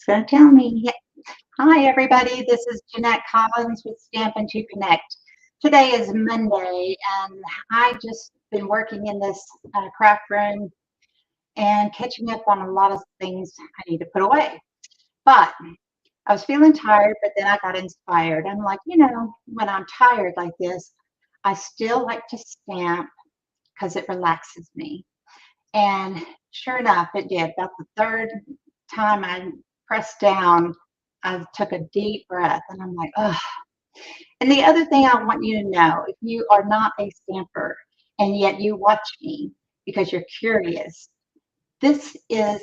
going to tell me. Yeah. Hi, everybody. This is Jeanette Collins with Stampin' to Connect. Today is Monday, and I just been working in this craft room and catching up on a lot of things I need to put away. But I was feeling tired, but then I got inspired. I'm like, when I'm tired like this, I still like to stamp because it relaxes me. And sure enough, it did. About the third time I pressed down, I took a deep breath and I'm like, oh. And the other thing I want you to know, if you are not a stamper and yet you watch me because you're curious, this is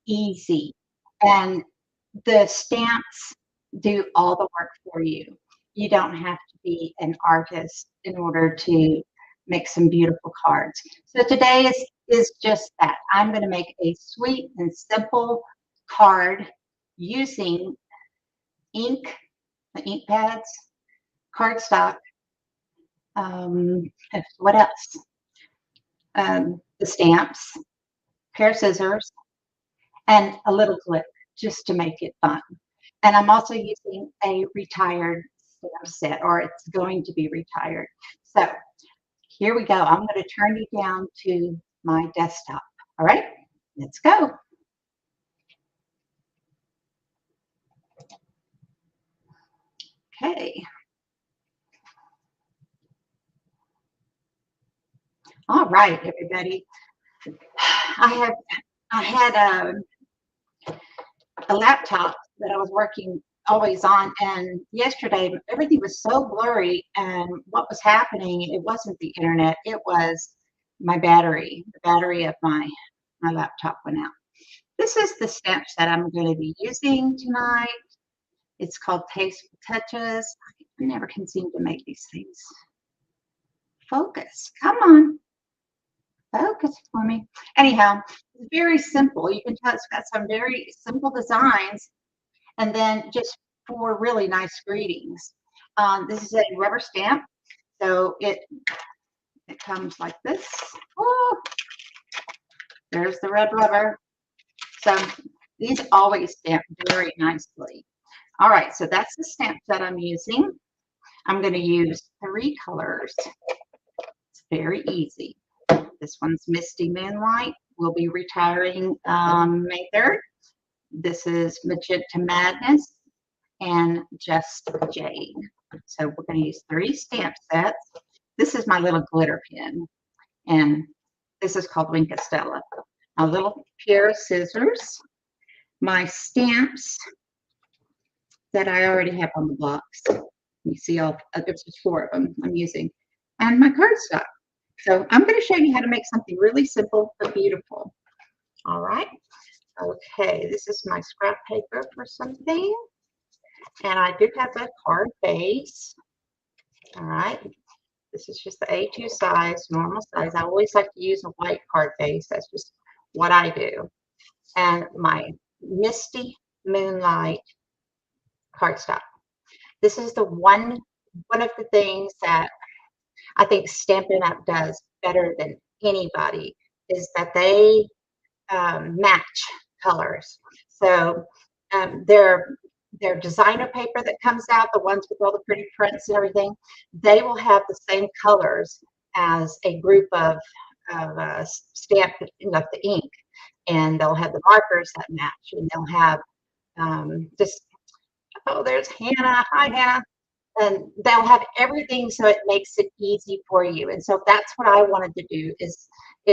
easy. And the stamps do all the work for you. You don't have to be an artist in order to make some beautiful cards. So today is just that. I'm going to make a sweet and simple card using ink, the ink pads, cardstock, what else? The stamps, pair of scissors, and a little clip just to make it fun. And I'm also using a retired stamp set, or it's going to be retired. So here we go. I'm going to turn you down to my desktop. All right, let's go. Okay. All right, everybody. I had a laptop that I was working always on, and yesterday everything was so blurry, and what was happening, it wasn't the internet, it was my battery. The battery of my laptop went out. This is the stamp set I'm going to be using tonight. It's called Tasteful Touches. I never can seem to make these things focus. Come on. Focus for me. Anyhow, it's very simple. You can tell it's got some very simple designs, and then just four really nice greetings. This is a rubber stamp, so it comes like this. Oh, there's the red rubber. So these always stamp very nicely. All right, so that's the stamp that I'm using. I'm going to use 3 colors. It's very easy. This one's Misty Moonlight. We'll be retiring May 3rd. This is Magenta Madness and Just Jade. So we're going to use 3 stamp sets. This is my little glitter pen, and this is called Wink Stella. A little pair of scissors, my stamps that I already have on the box. You see there's just 4 of them I'm using, and my cardstock. So I'm going to show you how to make something really simple but beautiful. All right. Okay, this is my scrap paper for something. And I do have a card base. All right. This is just the A2 size, normal size. I always like to use a white card base. That's just what I do. And my Misty Moonlight cardstock. This is the one of the things that I think Stampin' Up does better than anybody is that they match colors. So their designer paper that comes out, the ones with all the pretty prints and everything, they will have the same colors as a group of stamp, the ink, and they'll have the markers that match, and they'll have just, oh, there's Hannah. Hi, Hannah. And they'll have everything, so it makes it easy for you. And so that's what I wanted to do is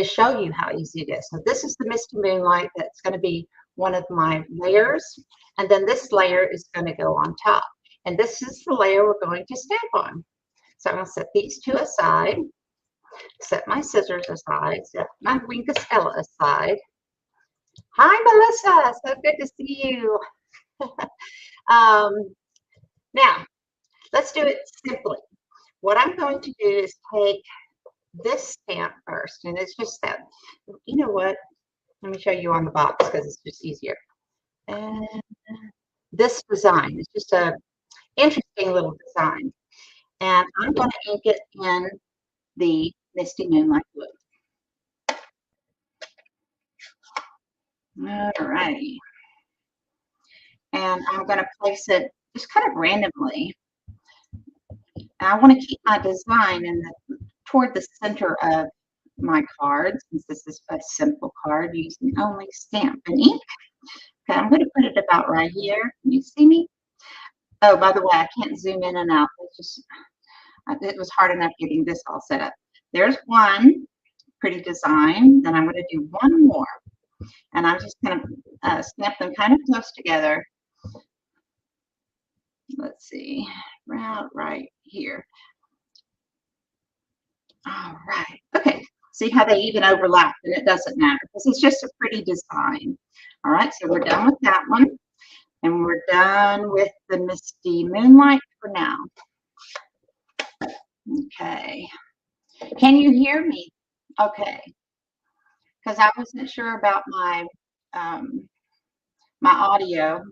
show you how easy it is. So this is the Misty Moonlight. That's going to be one of my layers, and then this layer is going to go on top, and this is the layer we're going to stamp on. So I'm going to set these 2 aside, set my scissors aside, set my Wink Stella aside. Hi, Melissa. So good to see you. Now let's do it simply. What I'm going to do is take this stamp first, and it's just that, you know what? Let me show you on the box because it's just easier. And this design is just a interesting little design, and I'm going to ink it in the Misty Moonlight blue. All righty. and I'm going to place it just kind of randomly. And I want to keep my design toward the center of my card, since this is a simple card using only Stampin' ink. Okay, I'm going to put it about right here. Can you see me? Oh, by the way, I can't zoom in and out. It's just, it was hard enough getting this all set up. There's one pretty design. Then I'm going to do one more. And I'm just going to snap them kind of close together. Let's see, right here. All right. Okay. See how they even overlap, and it doesn't matter because it's just a pretty design. All right. So we're done with that one. And we're done with the Misty Moonlight for now. Okay. Can you hear me? Okay. Because I wasn't sure about my my audio.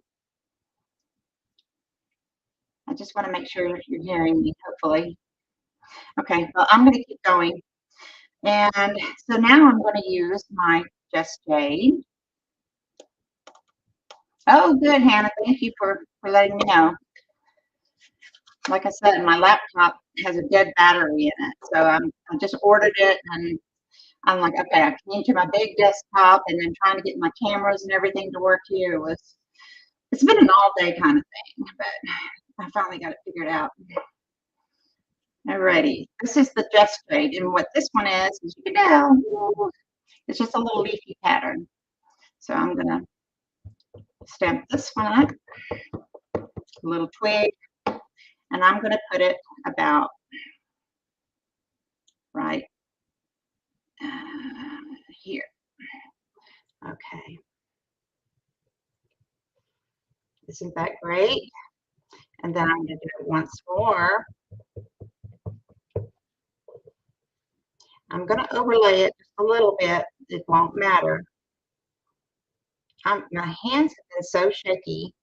I just want to make sure you're hearing me, hopefully. Okay, well, I'm going to keep going. And so now I'm going to use my Just Jade. Oh, good, Hannah. Thank you for letting me know. Like I said, my laptop has a dead battery in it. So I just ordered it, and I'm like, okay, I came to my big desktop and then trying to get my cameras and everything to work here it's been an all day kind of thing, but I finally got it figured out. Alrighty, this is the Just Jade, and what this one is, as you can tell, it's just a little leafy pattern. So I'm gonna stamp this one up, a little twig, and I'm gonna put it about right here. Okay. Isn't that great? And then I'm gonna do it once more. I'm gonna overlay it just a little bit. It won't matter. My hands have been so shaky.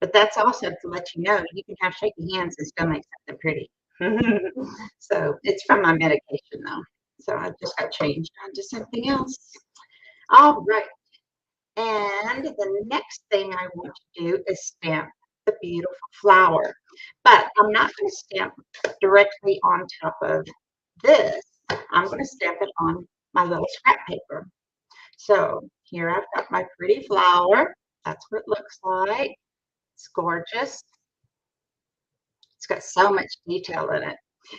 But that's also to let you know you can have shaky hands and still make something pretty. So it's from my medication though. So I just got changed onto something else. All right. And the next thing I want to do is stamp the beautiful flower. But I'm not going to stamp directly on top of this. I'm going to stamp it on my little scrap paper. So here I've got my pretty flower. That's what it looks like. It's gorgeous. It's got so much detail in it.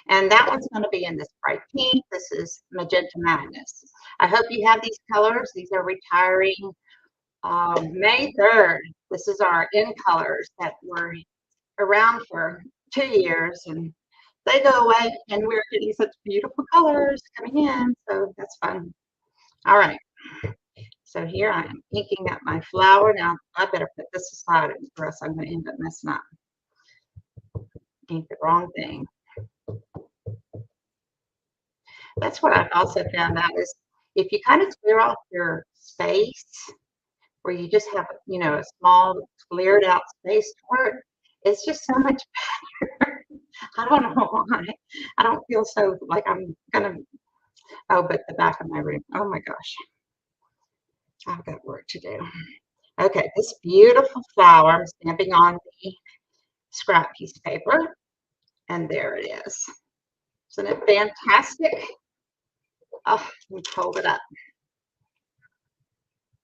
And that one's going to be in this bright pink. This is Magenta Madness. I hope you have these colors. These are retiring May 3rd. This is our in colors that were around for 2 years, and they go away, and we're getting such beautiful colors coming in. So that's fun. All right. So here I am inking up my flower. Now I better put this aside or else I'm going to end up messing up. Ink the wrong thing. That's what I've also found out is if you kind of clear off your space where you just have, a small cleared out space to work, it's just so much better. I don't know why. I don't feel so like I'm going to, but the back of my room. Oh my gosh. I've got work to do. Okay, this beautiful flower I'm stamping on the scrap piece of paper. And there it is. Isn't it fantastic? Oh, let me hold it up.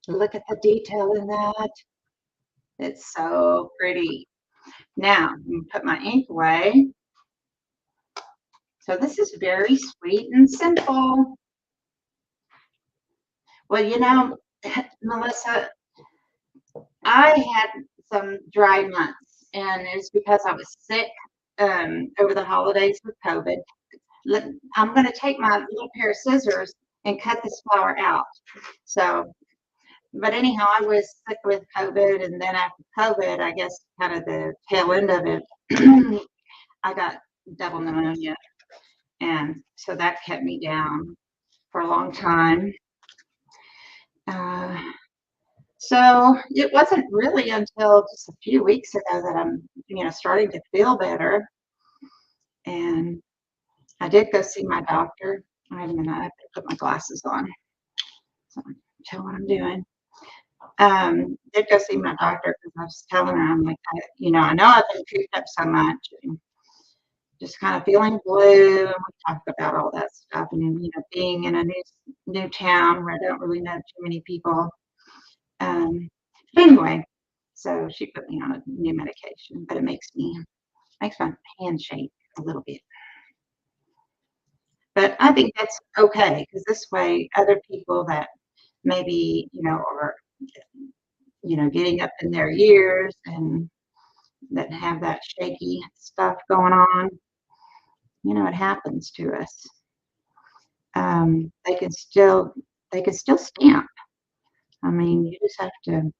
Look at the detail in that. It's so pretty. Now, I'm going to put my ink away. So this is very sweet and simple. Well, Melissa, I had some dry months, and it's because I was sick over the holidays with COVID. I'm going to take my little pair of scissors and cut this flower out. So, but anyhow, I was sick with COVID, and then after COVID, I guess kind of the tail end of it, I got double pneumonia, and so that kept me down for a long time. So it wasn't really until just a few weeks ago that I'm, starting to feel better. And I did go see my doctor. Wait a minute, I have to put my glasses on so I can tell what I'm doing. Did go see my doctor because I was telling her, I'm like, I know I've been cooped up so much and just kind of feeling blue. And we talked about all that stuff and, being in a new town where I don't really know too many people. But anyway, so she put me on a new medication, but it makes my hand shake a little bit. But I think that's okay because this way other people that maybe, are, getting up in their years and that have that shaky stuff going on, it happens to us. They can still stamp. I mean, you just have to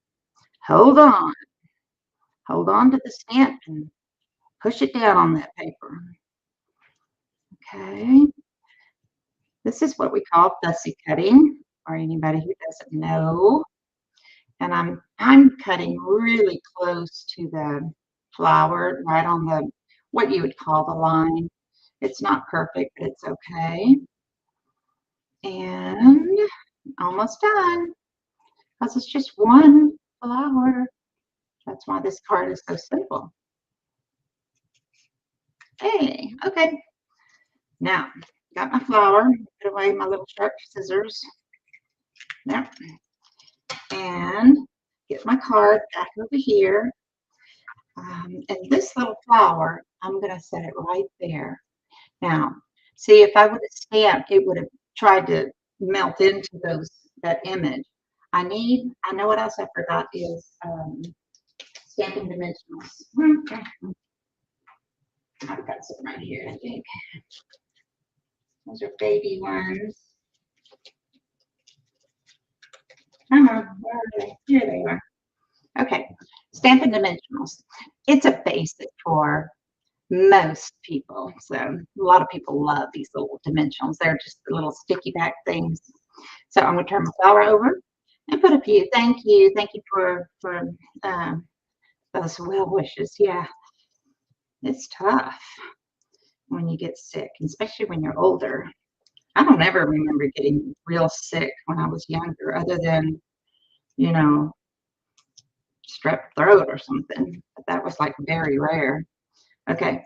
hold on, hold on to the stamp and push it down on that paper. Okay. This is what we call fussy cutting, or anybody who doesn't know. And I'm cutting really close to the flower, right on the what you would call the line. It's not perfect, but it's okay. And almost done, because it's just one flower. That's why this card is so simple. Hey, okay. Now, got my flower. Put away my little sharp scissors. There. And get my card back over here. And this little flower, I'm going to set it right there. Now, see, if I would have stamped, it would have tried to melt into that image. I know what else I forgot is Stampin Dimensionals. I've got some right here, I think. Those are baby ones. Come on, where are they? Here they are. Okay, Stampin Dimensionals. It's a basic for most people. So a lot of people love these little dimensionals. They're just the little sticky back things. So I'm going to turn my flower over and put a few. Thank you for those well wishes. Yeah, it's tough when you get sick, especially when you're older. I don't ever remember getting real sick when I was younger, other than strep throat or something. But that was like very rare. Okay.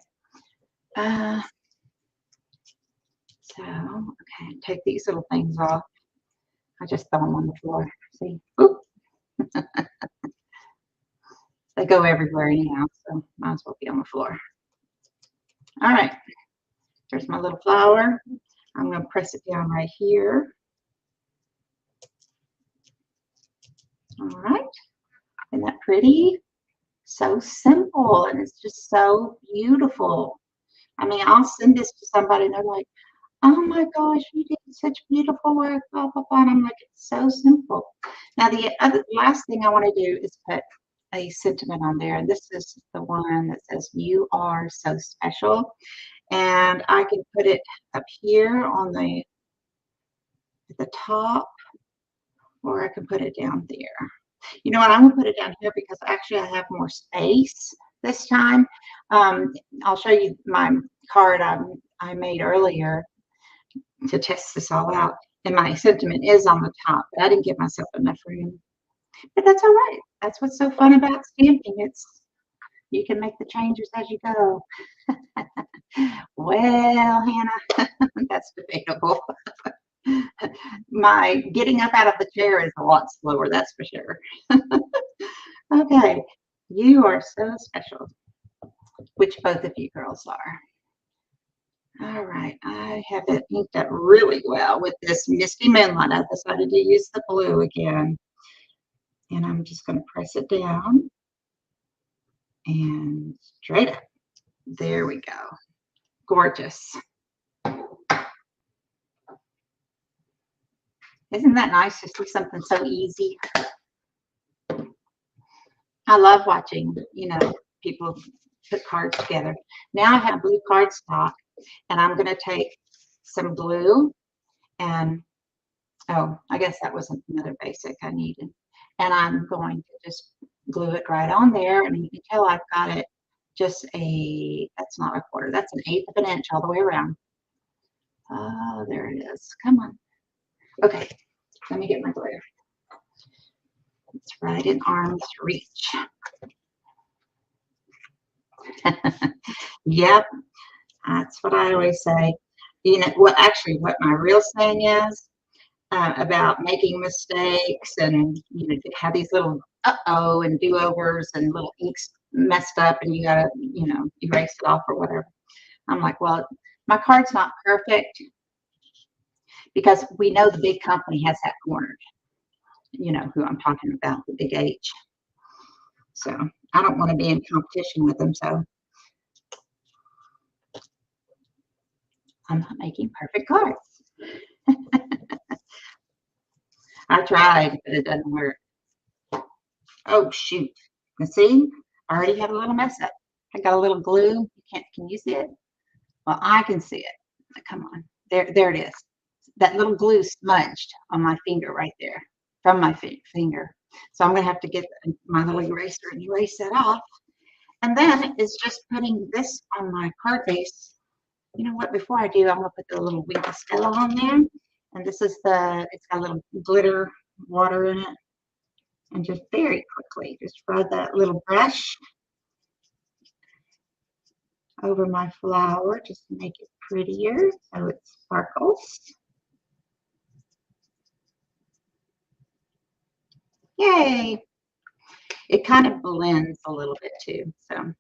Okay, take these little things off. I just throw them on the floor. See? Oop. They go everywhere anyhow, so might as well be on the floor. All right. There's my little flower. I'm going to press it down right here. All right. Isn't that pretty? So simple, and it's just so beautiful. I mean, I'll send this to somebody, and they're like, oh my gosh, you did such beautiful work, blah, blah, blah. And I'm like, it's so simple. Now, the last thing I want to do is put a sentiment on there. And this is the one that says, you are so special. And I can put it up here on at the top, or I can put it down there. You know what, I'm going to put it down here because actually I have more space this time. I'll show you my card I made earlier to test this all out. And my sentiment is on the top, but I didn't give myself enough room. But that's all right. That's what's so fun about stamping. You can make the changes as you go. Well, Hannah, that's debatable. My getting up out of the chair is a lot slower, that's for sure. Okay, you are so special, which both of you girls are. All right, I have it inked up really well with this Misty Moonlight. I decided to use the blue again. And I'm just going to press it down and straight up. There we go. Gorgeous. Isn't that nice to see something so easy? I love watching, people put cards together. Now I have blue cardstock, and I'm going to take some glue and, oh, I guess that was another basic I needed. And I'm going to just glue it right on there, and you can tell I've got it just that's not a quarter, that's an 1/8 of an inch all the way around. Oh, there it is. Come on. Okay, let me get my glue. It's right in arm's reach. Yep, that's what I always say. You know, well, actually, what my real saying is about making mistakes and, you know, have these little uh-oh and do-overs and little inks messed up and you gotta, you know, erase it off or whatever. I'm like, well, my card's not perfect because we know the big company has that cornered. You know who I'm talking about, the big H. So I don't want to be in competition with them. So I'm not making perfect cards. I tried, but it doesn't work. Oh, shoot. You see, I already have a little mess up. I got a little glue. Can you see it? Well, I can see it. Come on. There it is. That little glue smudged on my finger right there from my finger. So I'm going to have to get my little eraser and erase that off. And then it's just putting this on my card base. You know what? Before I do, I'm going to put the little Winkle Stella on there. And this is it's got a little glitter water in it. And just very quickly, just rub that little brush over my flower just to make it prettier so it sparkles. Yay! It kind of blends a little bit too, so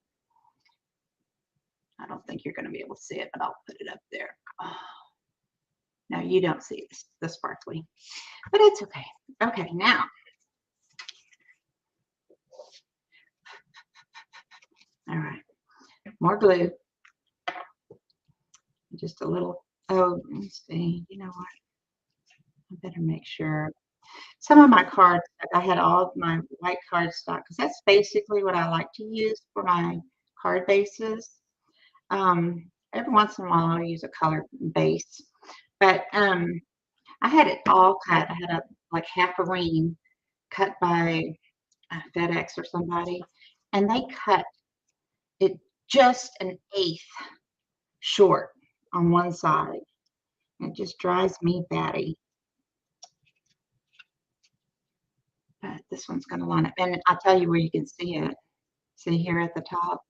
I don't think you're going to be able to see it, but I'll put it up there. Oh, no, you don't see the sparkly, but it's okay. Okay, now all right, more glue. Just a little. Oh, let me see. You know what? I better make sure. Some of my cards, I had all of my white cardstock because that's basically what I like to use for my card bases. Every once in a while, I'll use a colored base, but I had it all cut. I had like half a ream cut by FedEx or somebody, and they cut it just an eighth short on one side. It just drives me batty. But this one's going to line up, and I'll tell you where you can see it. See here at the top.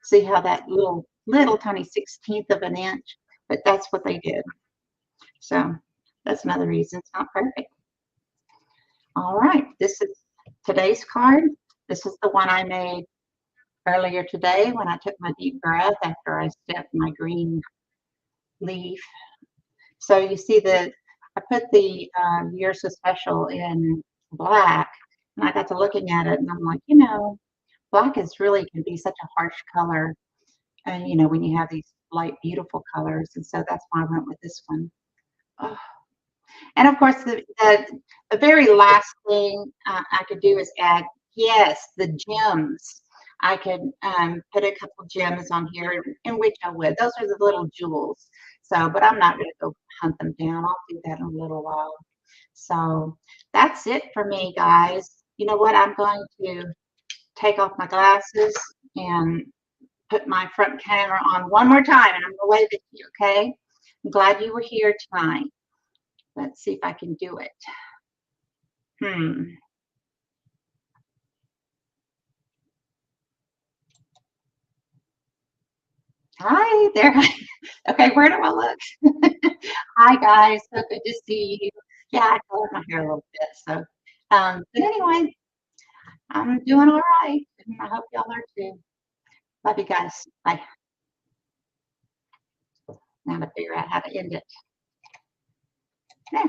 See how that little tiny 16th of an inch, but that's what they did. So that's another reason it's not perfect. All right, this is today's card. This is the one I made earlier today when I took my deep breath after I stamped my green leaf. So you see that I put the Year So Special in black, and I got to looking at it, and I'm like, you know, black is really can be such a harsh color, and you know when you have these light, beautiful colors, and so that's why I went with this one. Oh. And of course, the very last thing I could do is add, yes, the gems. I could put a couple gems on here, in which I would. Those are the little jewels. So, but I'm not going to go hunt them down. I'll do that in a little while. So that's it for me, guys. You know what? I'm going to take off my glasses and put my front camera on one more time, and I'm going to wave at you, okay? I'm glad you were here tonight. Let's see if I can do it. Hi there. Okay, where do I look? Hi guys, so good to see you. Yeah, I colored my hair a little bit. So, but anyway, I'm doing all right, and I hope y'all are too. Love you guys. Bye. Now to figure out how to end it. There.